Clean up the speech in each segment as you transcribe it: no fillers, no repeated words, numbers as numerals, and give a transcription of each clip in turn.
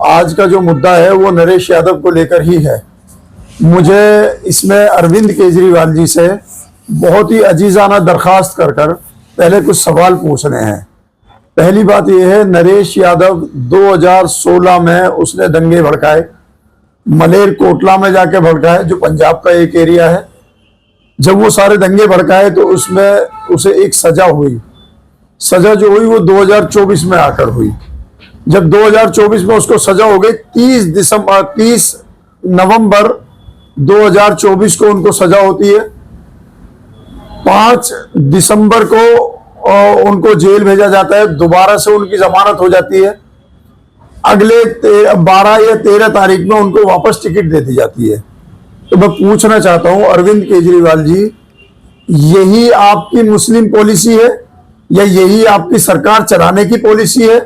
आज का जो मुद्दा है वो नरेश यादव को लेकर ही है। मुझे इसमें अरविंद केजरीवाल जी से बहुत ही अजीजाना दरखास्त कर पहले कुछ सवाल पूछने हैं। पहली बात यह है, नरेश यादव 2016 में उसने दंगे भड़काए, मलेर कोटला में जाके भड़काए, जो पंजाब का एक एरिया है। जब वो सारे दंगे भड़काए तो उसमें उसे एक सजा हुई। सजा जो हुई वो 2024 में आकर हुई। जब 2024 में उसको सजा हो गई, 30 नवंबर 2024 को उनको सजा होती है। 5 दिसंबर को उनको जेल भेजा जाता है, दोबारा से उनकी जमानत हो जाती है। अगले 12 या 13 तारीख में उनको वापस टिकट दे दी जाती है। तो मैं पूछना चाहता हूं अरविंद केजरीवाल जी, यही आपकी मुस्लिम पॉलिसी है या यही आपकी सरकार चलाने की पॉलिसी है?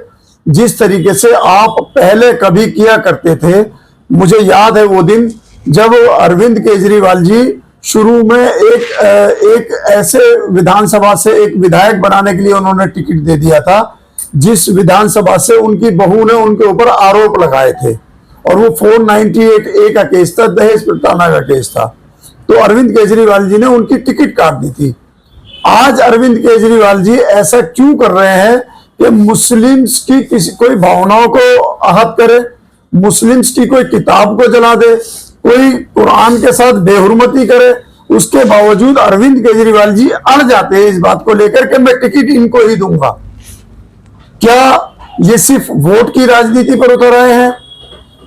जिस तरीके से आप पहले कभी किया करते थे, मुझे याद है वो दिन जब अरविंद केजरीवाल जी शुरू में एक ऐसे विधानसभा से एक विधायक बनाने के लिए उन्होंने टिकट दे दिया था, जिस विधानसभा से उनकी बहू ने उनके ऊपर आरोप लगाए थे, और वो 498A का केस था, दहेज प्रताड़ना का केस था। तो अरविंद केजरीवाल जी ने उनकी टिकट काट दी थी। आज अरविंद केजरीवाल जी ऐसा क्यों कर रहे हैं कि मुस्लिम्स की किसी कोई भावनाओं को आहत करे, मुस्लिम्स की कोई किताब को जला दे, कोई कुरान के साथ बेहुरमती करे? उसके बावजूद अरविंद केजरीवाल जी अड़ जाते हैं इस बात को लेकर कि मैं टिकट इनको ही दूंगा। क्या ये सिर्फ वोट की राजनीति पर उतर आए हैं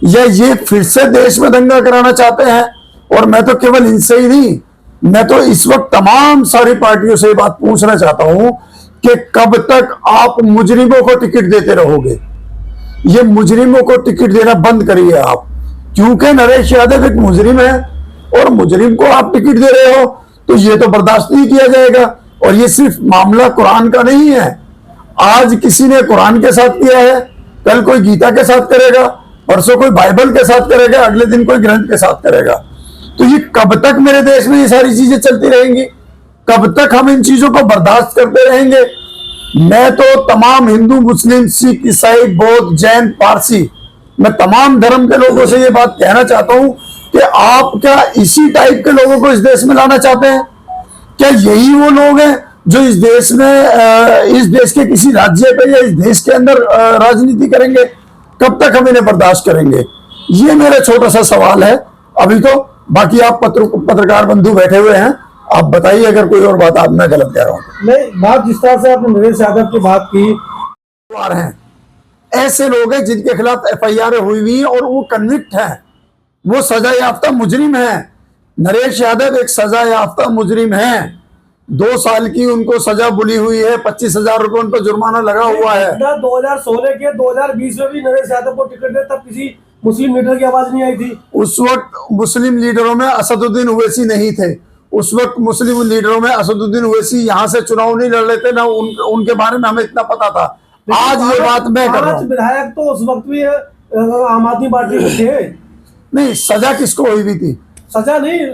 या ये फिर से देश में दंगा कराना चाहते हैं? और मैं तो केवल इनसे ही नहीं, मैं तो इस वक्त तमाम सारी पार्टियों से ये बात पूछना चाहता हूं कि कब तक आप मुजरिमों को टिकट देते रहोगे? ये मुजरिमों को टिकट देना बंद करिए आप, क्योंकि नरेश यादव एक मुजरिम है और मुजरिम को आप टिकट दे रहे हो, तो ये तो बर्दाश्त नहीं किया जाएगा। और ये सिर्फ मामला कुरान का नहीं है। आज किसी ने कुरान के साथ किया है, कल कोई गीता के साथ करेगा, परसों कोई बाइबल के साथ करेगा, अगले दिन कोई ग्रंथ के साथ करेगा। तो ये कब तक मेरे देश में ये सारी चीजें चलती रहेंगी? कब तक हम इन चीजों को बर्दाश्त करते रहेंगे? मैं तो तमाम हिंदू, मुस्लिम, सिख, ईसाई, बौद्ध, जैन, पारसी, मैं तमाम धर्म के लोगों से ये बात कहना चाहता हूं कि आप क्या इसी टाइप के लोगों को इस देश में लाना चाहते हैं? क्या यही वो लोग हैं जो इस देश में, इस देश के किसी राज्य पे या इस देश के अंदर राजनीति करेंगे? कब तक हम इन्हें बर्दाश्त करेंगे? ये मेरा छोटा सा सवाल है अभी तो। बाकी आप पत्रकार बंधु बैठे हुए हैं, आप बताइए अगर कोई और बात आप मैं गलत कह रहा हूं। नहीं, बात जिस तरह से आपने नरेश यादव की बात की, हैं ऐसे लोग हैं जिनके खिलाफ FIR हुई हुई है और वो कन्विक्ट हैं, वो सजा याफ्ता मुजरिम है। नरेश यादव एक सजा याफ्ता मुजरिम है। 2 साल की उनको सजा बुली हुई है, 25,000 रुपए उन पर जुर्माना लगा हुआ है। 2016 के 2020 में भी नरेश यादव को टिकट दे, तब किसी मुस्लिम लीडर की आवाज नहीं आई थी। उस वक्त मुस्लिम लीडरों में असदुद्दीन ओवैसी नहीं थे। उस वक्त मुस्लिम लीडरों में असदुद्दीन ओवैसी यहाँ से चुनाव नहीं लड़ रहे थे ना, उनके बारे में हमें इतना पता था। आज ये बात मैं कर रहा हूँ। विधायक तो उस वक्त भी आम आदमी पार्टी के थे। नहीं, सजा किसको हुई भी थी? सजा नहीं,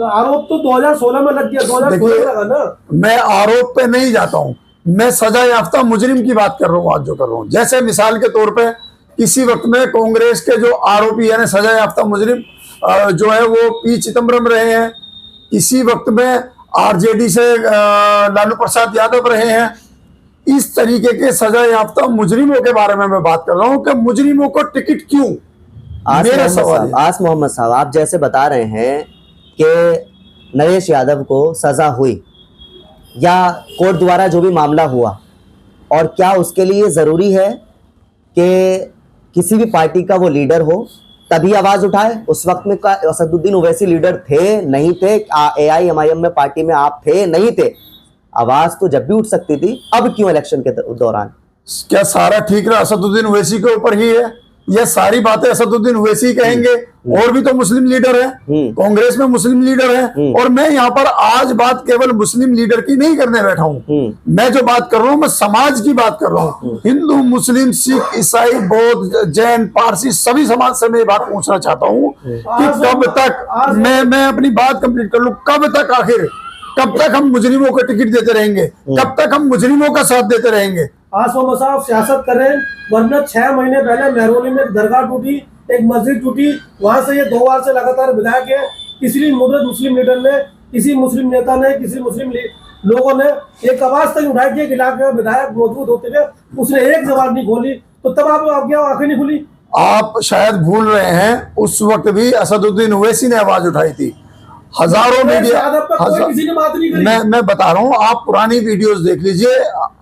आरोप तो 2016 में लग गया, 2016 में लगा ना। मैं आरोप पे नहीं जाता हूँ, मैं सजा याफ्ता मुजरिम की बात कर रहा हूँ आज जो कर रहा हूँ। जैसे मिसाल के तौर पे किसी वक्त में कांग्रेस के जो आरोपी यानी सजा याफ्ता मुजरिम जो है वो P चिदम्बरम रहे हैं, किसी वक्त में RJD से लालू प्रसाद यादव रहे हैं। इस तरीके के सजा याफ्ता मुजरिमों के बारे में मैं बात कर रहा हूँ कि मुजरिमों को टिकट क्यों? मेरा सवाल। आस मोहम्मद साहब, आप जैसे बता रहे हैं कि नरेश यादव को सजा हुई या कोर्ट द्वारा जो भी मामला हुआ, और क्या उसके लिए ज़रूरी है कि किसी भी पार्टी का वो लीडर हो तभी आवाज़ उठाए? उस वक्त में का असदुद्दीन ओवैसी लीडर थे, नहीं थे? AIMIM में पार्टी में आप थे, नहीं थे? आवाज़ तो जब भी उठ सकती थी, अब क्यों इलेक्शन के दौरान? क्या सारा ठीक रहा असदुद्दीन ओवैसी के ऊपर ही है? ये सारी बातें असदुद्दीन ओवैसी कहेंगे? और भी तो मुस्लिम लीडर हैं, कांग्रेस में मुस्लिम लीडर हैं। और मैं यहाँ पर आज बात केवल मुस्लिम लीडर की नहीं करने बैठा हूँ। मैं जो बात कर रहा हूँ, मैं समाज की बात कर रहा हूँ। हिंदू, मुस्लिम, सिख, ईसाई, बौद्ध, जैन, पारसी, सभी समाज से मैं बात पूछना चाहता हूँ कि कब तक, मैं अपनी बात कंप्लीट कर लूँ, कब तक हम मुजरिमों को टिकट देते रहेंगे? कब तक हम मुजरिमों का साथ देते रहेंगे? आज मोहम्मद साहब सियासत कर रहे हैं, वरना 6 महीने पहले महरौली में एक दरगाह टूटी, एक मस्जिद टूटी, वहां से ये 2 बार से लगातार विधायक है। किसी मुस्लिम लीडर ने, किसी मुस्लिम नेता ने, किसी मुस्लिम लोगों ने एक आवाज तक उठाई कि इलाके में विधायक मौजूद होते हुए उसने एक जबान नहीं खोली, तो तब आप आंखें नहीं खुली। आप शायद भूल रहे हैं, उस वक्त भी असदुद्दीन ओवैसी ने आवाज उठाई थी। हजारों मीडिया, किसी ने बात नहीं करी। मैं बता रहा हूं, आप पुरानी वीडियोस देख लीजिए।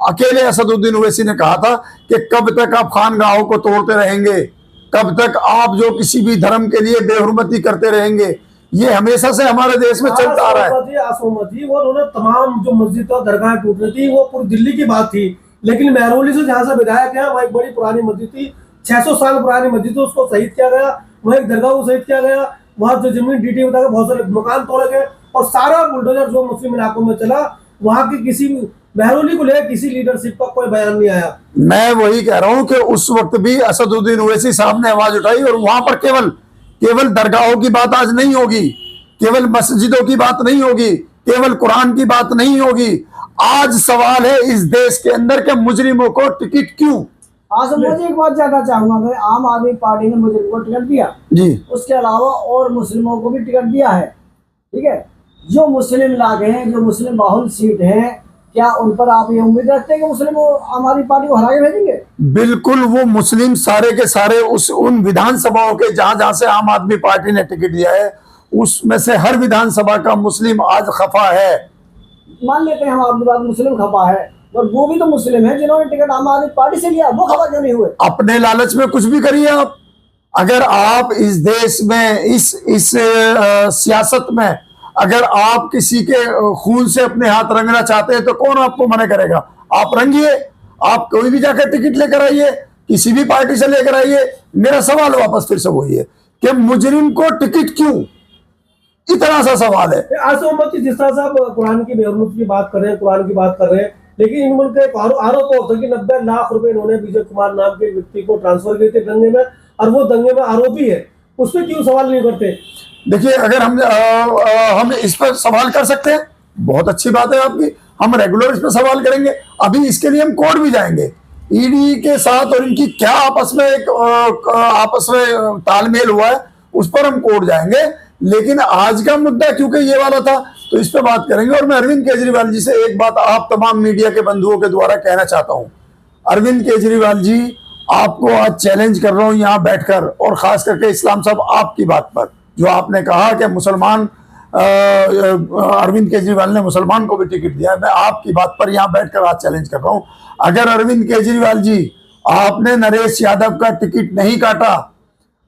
अकेले असदुद्दीन ओवैसी ने कहा था कि कब तक आप खानगाहों को तोड़ते रहेंगे, कब तक आप जो किसी भी धर्म के लिए बेहुरमती करते रहेंगे। ये हमेशा से हमारे देश में चलता आ रहा है। वो उन्होंने तमाम जो मस्जिद और दरगाह टूट रही थी वो पूरी दिल्ली की बात थी, लेकिन महरौली से जहां से विधायक है वहाँ एक बड़ी पुरानी मस्जिद थी, 600 साल पुरानी मस्जिद थी, उसको शहीद किया गया। वहाँ एक दरगाह को शहीद किया गया, वहाँ जो जमीन डीटी बताया बहुत सारे मकान तोड़े गए और सारा बुलडोजर जो मुस्लिम इलाकों में चला, वहाँ की किसी महरौली को लेकर किसी लीडरशिप का कोई बयान नहीं आया। मैं वही कह रहा हूँ कि उस वक्त भी असदुद्दीन ओवैसी साहब ने आवाज उठाई, और वहां पर केवल दरगाहों की बात आज नहीं होगी, केवल मस्जिदों की बात नहीं होगी, केवल कुरान की बात नहीं होगी। आज सवाल है इस देश के अंदर के मुजरिमों को टिकट क्यों। आज मुझे एक बात जानना चाहूंगा, भाई आम आदमी पार्टी ने मुजरिम को टिकट दिया जी, उसके अलावा और मुस्लिमों को भी टिकट दिया है, ठीक है। जो मुस्लिम इलाके हैं, जो मुस्लिम बाहुल सीट है, क्या उन पर आप ये उम्मीद रखते हैं कि मुस्लिम हमारी पार्टी को हरा के भेजेंगे? बिल्कुल, वो मुस्लिम सारे के सारे उन विधानसभाओं के जहां जहां से आम आदमी पार्टी ने टिकट दिया है, उसमें से हर विधानसभा का मुस्लिम आज खफा है। मान लेते हैं हम आपकी बात, मुस्लिम खफा है, और वो भी तो मुस्लिम है जिन्होंने टिकट आम आदमी पार्टी से लिया, वो खफा क्यों नहीं हुए? अपने लालच में कुछ भी करिए आप। अगर आप इस देश में इस सियासत में अगर आप किसी के खून से अपने हाथ रंगना चाहते हैं तो कौन आपको मना करेगा? आप रंगिए, आप कोई भी जाकर टिकट लेकर आइए, किसी भी पार्टी से लेकर आइए। मेरा सवाल वापस फिर से वही है कि मुजरिम को टिकट क्यों, इतना सा सवाल है। आज मोहम्मद जिस तरह से आप कुरान की बेहरमती की बात कर रहे हैं, कुरान की बात कर रहे हैं, लेकिन इनका एक आरोप होता है कि 90 लाख रुपए इन्होंने विजय कुमार नाम के व्यक्ति को ट्रांसफर किए थे दंगे में, और वो दंगे में आरोपी है, उस पर क्यों सवाल नहीं करते? देखिए, अगर हम इस पर सवाल कर सकते हैं, बहुत अच्छी बात है आपकी, हम रेगुलर इस पर सवाल करेंगे। अभी इसके लिए हम कोर्ट भी जाएंगे, ईडी के साथ, और इनकी क्या आपस में तालमेल हुआ है उस पर हम कोर्ट जाएंगे। लेकिन आज का मुद्दा क्योंकि ये वाला था तो इस पर बात करेंगे। और मैं अरविंद केजरीवाल जी से एक बात आप तमाम मीडिया के बंधुओं के द्वारा कहना चाहता हूं। अरविंद केजरीवाल जी, आपको आज चैलेंज कर रहा हूं यहां बैठकर, और खास करके इस्लाम साहब आपकी बात पर, जो आपने कहा कि मुसलमान अरविंद केजरीवाल ने मुसलमान को भी टिकट दिया है, मैं आपकी बात पर यहां बैठकर आज चैलेंज कर रहा हूं। अगर अरविंद केजरीवाल जी आपने नरेश यादव का टिकट नहीं काटा,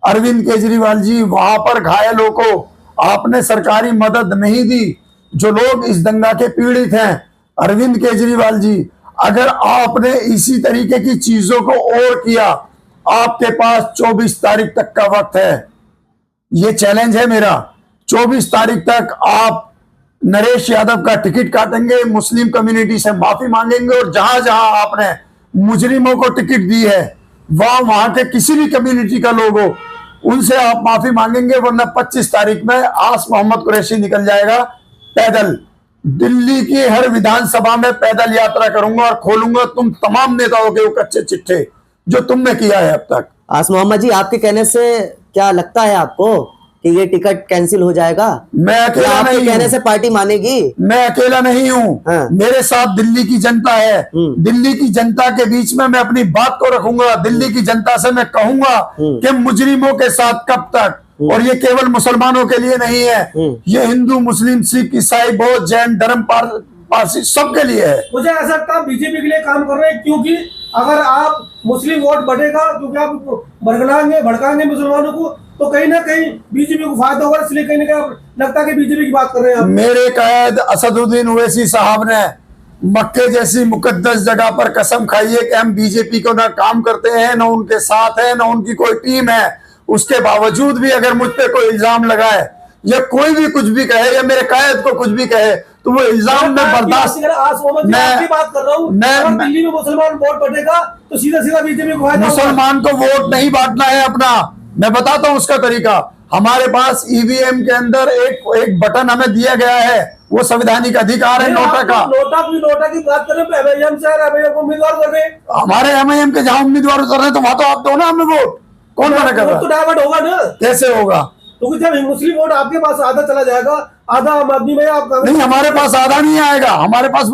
अरविंद केजरीवाल जी वहां पर घायलों को आपने सरकारी मदद नहीं दी, जो लोग इस दंगा के पीड़ित हैं, अरविंद केजरीवाल जी अगर आपने इसी तरीके की चीजों को और किया, आपके पास 24 तारीख तक का वक्त है। ये चैलेंज है मेरा, 24 तारीख तक आप नरेश यादव का टिकट काटेंगे, मुस्लिम कम्युनिटी से माफी मांगेंगे, और जहां जहां आपने मुजरिमों को टिकट दी है वहां के किसी भी कम्युनिटी का लोग हो, उनसे आप माफी मांगेंगे। वरना 25 तारीख में आस मोहम्मद कुरैशी निकल जाएगा पैदल, दिल्ली की हर विधानसभा में पैदल यात्रा करूंगा और खोलूंगा तुम तमाम नेताओं के वो कच्चे चिट्ठे जो तुमने किया है अब तक। आस मोहम्मद जी, आपके कहने से क्या लगता है आपको कि ये टिकट कैंसिल हो जाएगा? मैं अकेला आपके नहीं कहने हूं। से पार्टी मानेगी? मैं अकेला नहीं हूं, हाँ। मेरे साथ दिल्ली की जनता है। दिल्ली की जनता के बीच में मैं अपनी बात को रखूंगा। दिल्ली की जनता से मैं कहूंगा कि मुजरिमों के साथ कब तक, और ये केवल मुसलमानों के लिए नहीं है, ये हिंदू, मुस्लिम, सिख, ईसाई, बौद्ध, जैन, धर्म पारसी सबके लिए है। मुझे ऐसा लगता है बीजेपी के लिए काम कर रहे हैं, क्योंकि अगर आप मुस्लिम वोट बढ़ेगा, क्योंकि आप भड़काएंगे मुसलमानों को, तो कहीं ना कहीं बीजेपी को फायदा होगा। इसलिए कहीं ना कहीं लगता है कि बीजेपी की बात कर रहे हैं आप। मेरे कैद असदुद्दीन ओवैसी साहब ने मक्के जैसी मुकद्दस जगह पर कसम खाई है कि हम बीजेपी को ना काम करते हैं, ना उनके साथ है, ना उनकी कोई टीम है। उसके बावजूद भी अगर मुझ पे कोई इल्जाम लगाए या कोई भी कुछ भी कहे या मेरे कैद को कुछ भी कहे, तो वो इल्जाम में बर्दाश्त। मैं बात कर रहा हूँ, दिल्ली में मुसलमान वोट बढ़ेगा तो सीधा सीधा बीजेपी को फायदा होगा। मुसलमान को वोट नहीं बांटना है अपना। मैं बताता हूं उसका तरीका। हमारे पास ईवीएम के अंदर एक बटन हमें दिया गया है, वो संवैधानिक अधिकार है नोटा का। नोटा की बात करें तो एमआईएम से एमआईएम को उम्मीदवार कर रहे हैं। हमारे एमआईएम के जहां उम्मीदवार उतर रहे हैं तो वहां तो आप दो ना हमें वोट, कौन मना कर रहा तो है? डाइवर्ट होगा ना, कैसे होगा? क्योंकि जब मुस्लिम वोट आपके पास आधा चला जाएगा, आधा आम आदमी में आप नहीं, हमारे पास आधा नहीं आएगा, हमारे पास